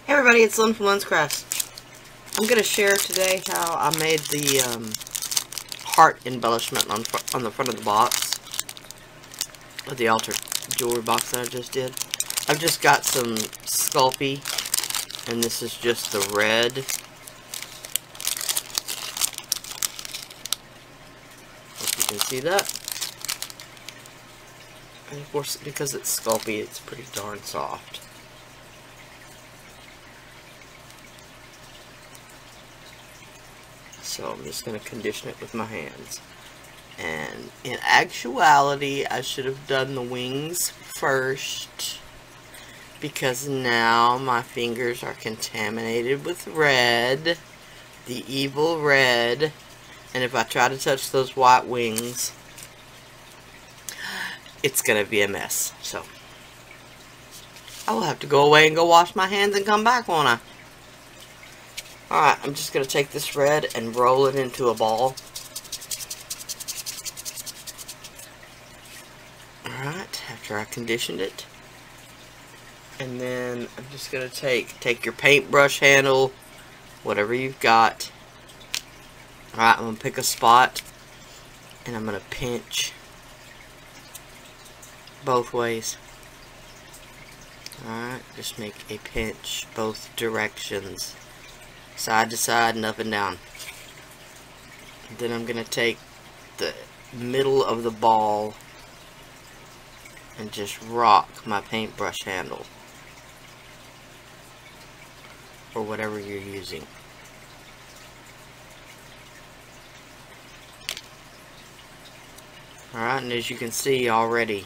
Hey everybody, it's Lyn from Lyn's Crafts. I'm going to share today how I made the heart embellishment on the front of the box. Of the altered jewelry box that I just did. I've just got some Sculpey, and this is just the red. If you can see that. And of course, because it's Sculpey, it's pretty darn soft. So I'm just going to condition it with my hands. And in actuality, I should have done the wings first, because now my fingers are contaminated with red, the evil red, and if I try to touch those white wings, it's going to be a mess. So I will have to go away and go wash my hands and come back, won't I? Alright, I'm just going to take this red and roll it into a ball. Alright, after I conditioned it. And then I'm just going to take your paintbrush handle, whatever you've got. Alright, I'm going to pick a spot, and I'm going to pinch both ways. Alright, just make a pinch both directions. Side to side and up and down. Then I'm going to take the middle of the ball and just rock my paintbrush handle. Or whatever you're using. Alright, and as you can see already,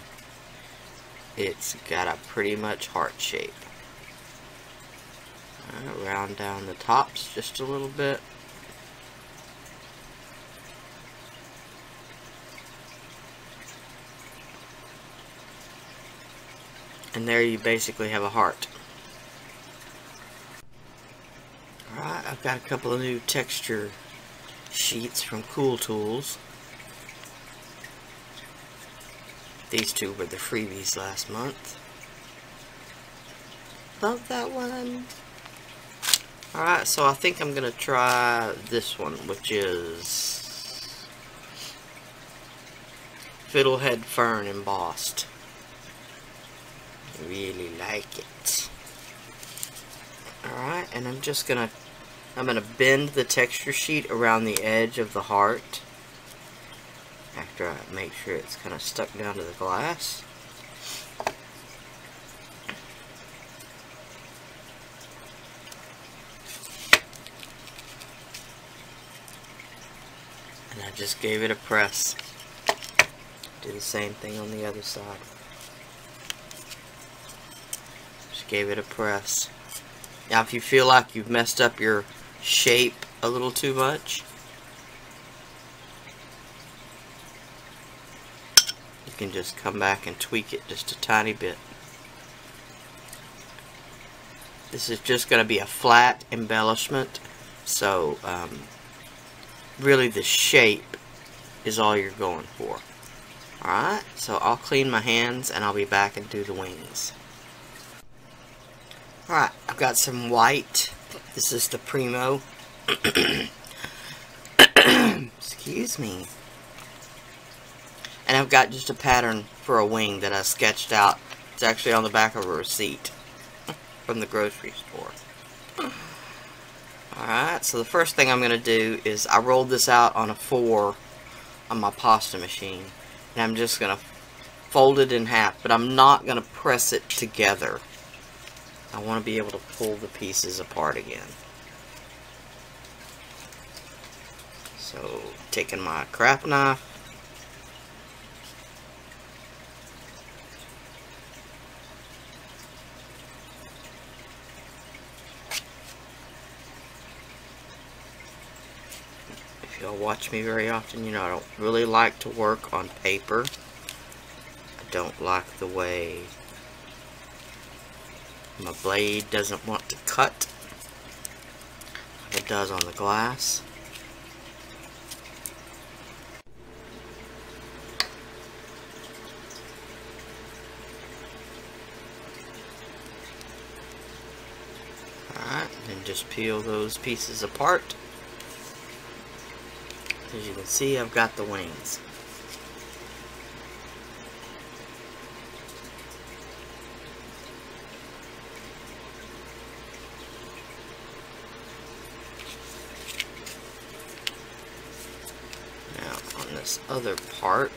it's got a pretty much heart shape. Round down the tops just a little bit. And there you basically have a heart. Alright, I've got a couple of new texture sheets from Cool Tools. These two were the freebies last month. Love that one. Alright, so I think I'm going to try this one, which is Fiddlehead Fern embossed. I really like it. Alright, and I'm going to bend the texture sheet around the edge of the heart after I make sure it's kind of stuck down to the glass. And I just gave it a press. Do the same thing on the other side. Just gave it a press. Now if you feel like you've messed up your shape a little too much, you can just come back and tweak it just a tiny bit. This is just going to be a flat embellishment, so really the shape is all you're going for. Alright, so I'll clean my hands and I'll be back and do the wings. Alright, I've got some white. This is the Primo. Excuse me. And I've got just a pattern for a wing that I sketched out. It's actually on the back of a receipt from the grocery store. Alright, so the first thing I'm going to do is I rolled this out on a 4 on my pasta machine. And I'm just going to fold it in half, but I'm not going to press it together. I want to be able to pull the pieces apart again. So, taking my craft knife. If y'all watch me very often, you know I don't really like to work on paper. I don't like the way my blade doesn't want to cut like it does on the glass. and just peel those pieces apart. As you can see, I've got the wings. Now on this other part,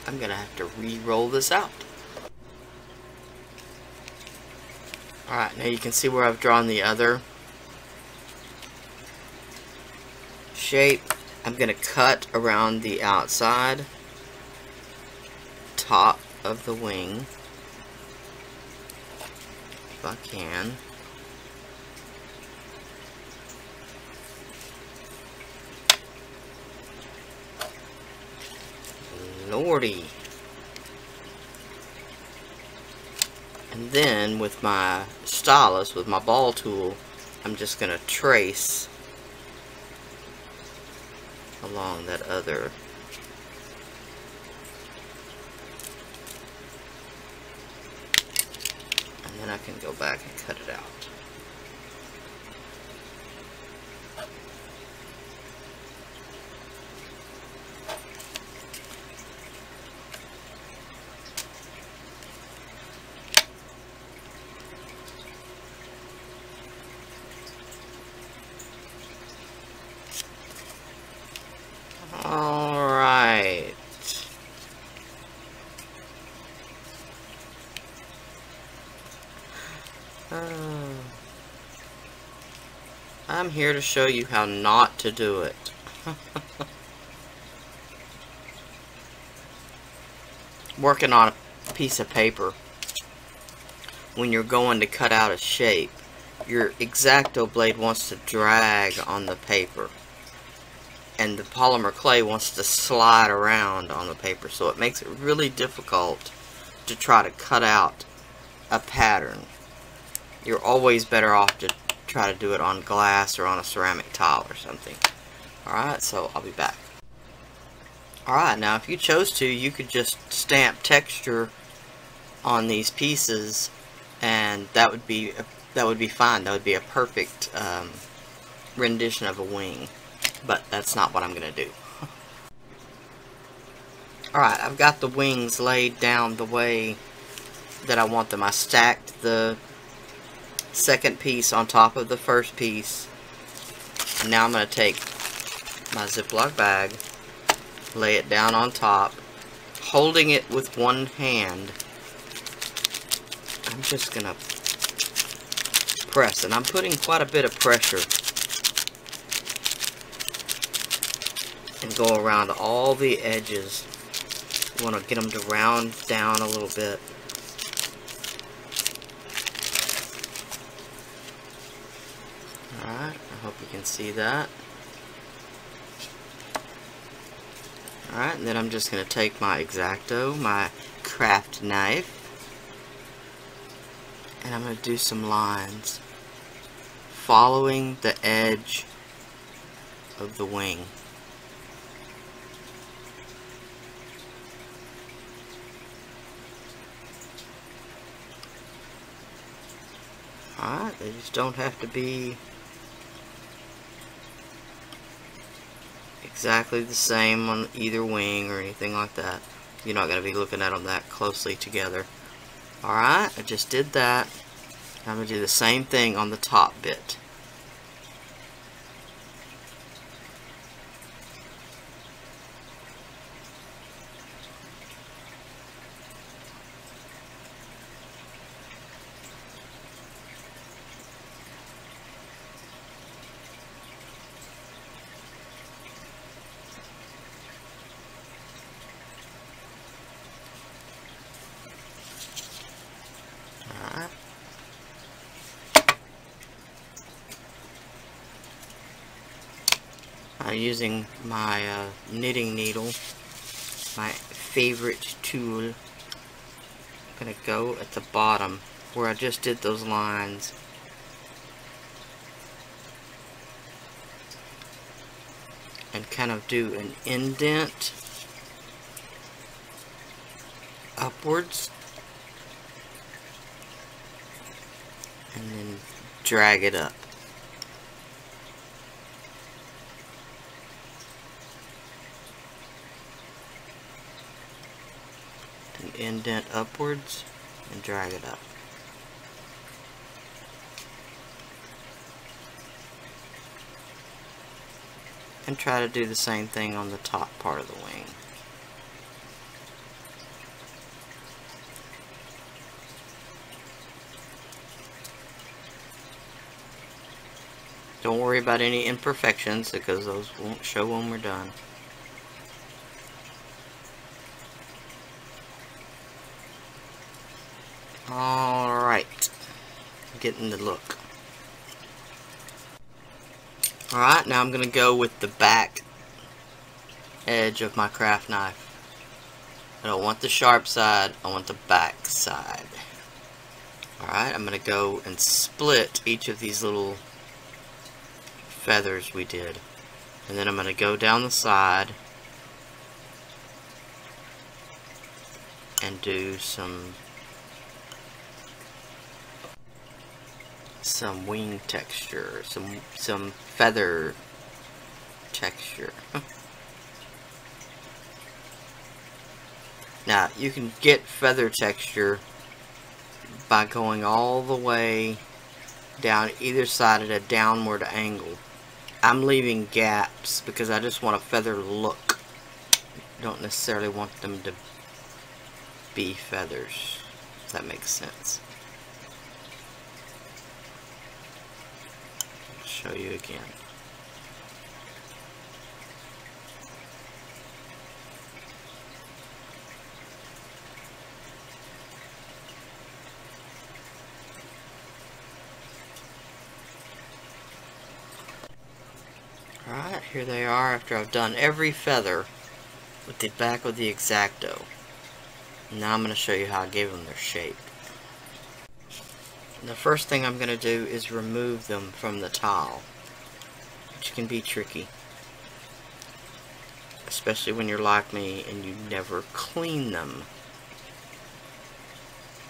I'm going to have to re-roll this out. Alright, now you can see where I've drawn the other shape. I'm going to cut around the outside top of the wing if I can. Lordy. And then with my stylus, with my ball tool, I'm just going to trace along that other and then I can go back and cut it out. Alright. I'm here to show you how not to do it. Working on a piece of paper, when you're going to cut out a shape, your X-Acto blade wants to drag on the paper, and the polymer clay wants to slide around on the paper, so it makes it really difficult to try to cut out a pattern. You're always better off to try to do it on glass or on a ceramic tile or something. Alright, so I'll be back. Alright, now if you chose to, you could just stamp texture on these pieces, and that would be fine. That would be a perfect rendition of a wing. But that's not what I'm going to do. Alright, I've got the wings laid down the way that I want them. I stacked the second piece on top of the first piece. And now I'm going to take my Ziploc bag, lay it down on top, holding it with one hand. I'm just going to press, and I'm putting quite a bit of pressure, and go around all the edges. You want to get them to round down a little bit. Alright, I hope you can see that. Alright, and then I'm just going to take my X-Acto, my craft knife, and I'm going to do some lines following the edge of the wing. Alright, they just don't have to be exactly the same on either wing or anything like that. You're not going to be looking at them that closely together. Alright, I just did that. I'm going to do the same thing on the top bit. Using my knitting needle, my favorite tool, I'm going to go at the bottom where I just did those lines. And kind of do an indent upwards. and then drag it up. And indent upwards and drag it up. And try to do the same thing on the top part of the wing. Don't worry about any imperfections because those won't show when we're done. Alright, getting the look. Alright, now I'm going to go with the back edge of my craft knife. I don't want the sharp side, I want the back side. Alright, I'm going to go and split each of these little feathers we did. And then I'm going to go down the side and do some wing texture, some feather texture. Now you can get feather texture by going all the way down either side at a downward angle. I'm leaving gaps because I just want a feather look. Don't necessarily want them to be feathers, if that makes sense. I'll show you again. Alright, here they are after I've done every feather with the back of the X-Acto. Now I'm going to show you how I gave them their shape. And the first thing I'm going to do is remove them from the tile, which can be tricky. Especially when you're like me and you never clean them.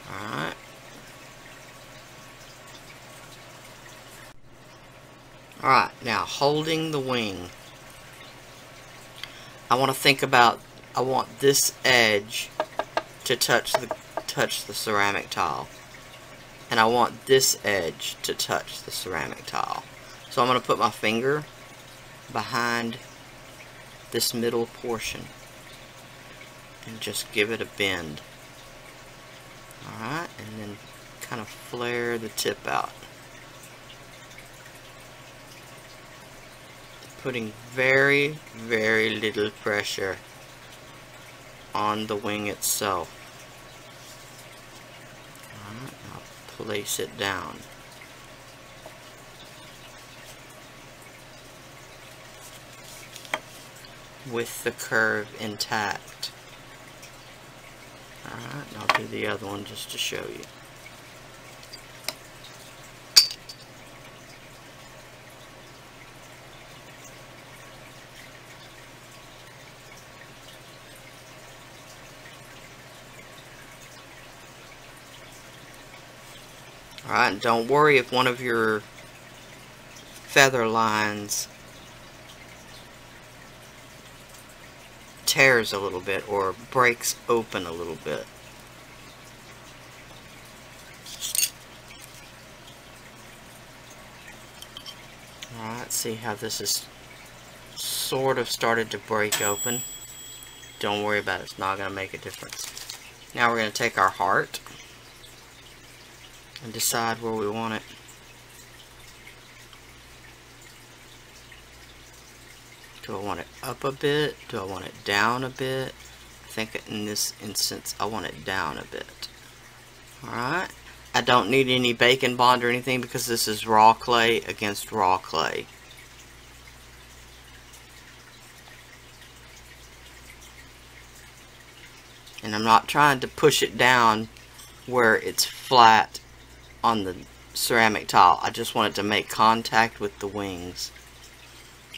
Alright. Alright, now holding the wing, I want to think about, I want this edge to touch the ceramic tile, and I want this edge to touch the ceramic tile. So I'm going to put my finger behind this middle portion and just give it a bend. Alright, and then kind of flare the tip out. Putting very, very little pressure on the wing itself. Alright, I'll place it down. With the curve intact. Alright, and I'll do the other one just to show you. Alright, and don't worry if one of your feather lines tears a little bit or breaks open a little bit. Alright, see how this is sort of started to break open. Don't worry about it, it's not going to make a difference. Now we're going to take our heart and decide where we want it. Do I want it up a bit? Do I want it down a bit? I think in this instance I want it down a bit. Alright. I don't need any bacon bond or anything because this is raw clay against raw clay. And I'm not trying to push it down where it's flat on the ceramic tile. I just want it to make contact with the wings.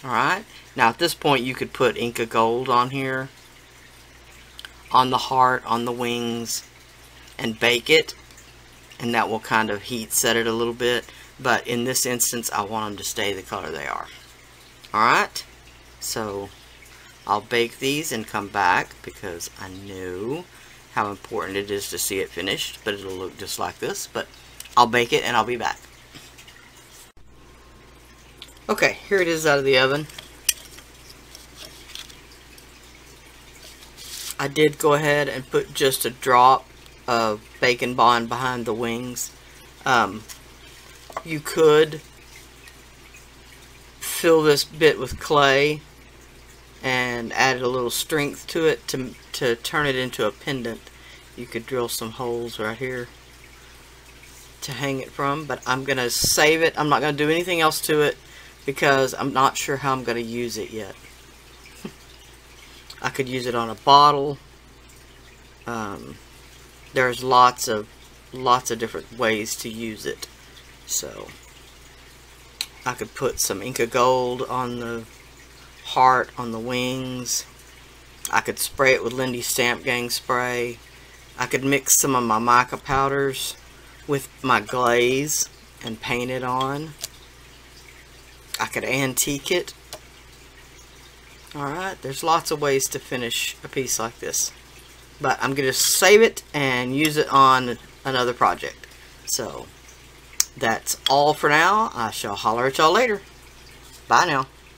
Alright, now at this point you could put Inca Gold on here, on the heart, on the wings, and bake it, and that will kind of heat set it a little bit. But in this instance, I want them to stay the color they are. Alright, so I'll bake these and come back because I know how important it is to see it finished, but it'll look just like this. But I'll bake it and I'll be back. Okay, here it is out of the oven. I did go ahead and put just a drop of Bacon Bond behind the wings. You could fill this bit with clay and add a little strength to it to turn it into a pendant. You could drill some holes right here to hang it from, but I'm going to save it. I'm not going to do anything else to it because I'm not sure how I'm going to use it yet. I could use it on a bottle. There's lots of different ways to use it. So I could put some Inca Gold on the heart, on the wings. I could spray it with Lindy's Stamp Gang spray. I could mix some of my mica powders with my glaze and paint it on. I could antique it. Alright, there's lots of ways to finish a piece like this. But I'm going to save it and use it on another project. So, that's all for now. I shall holler at y'all later. Bye now.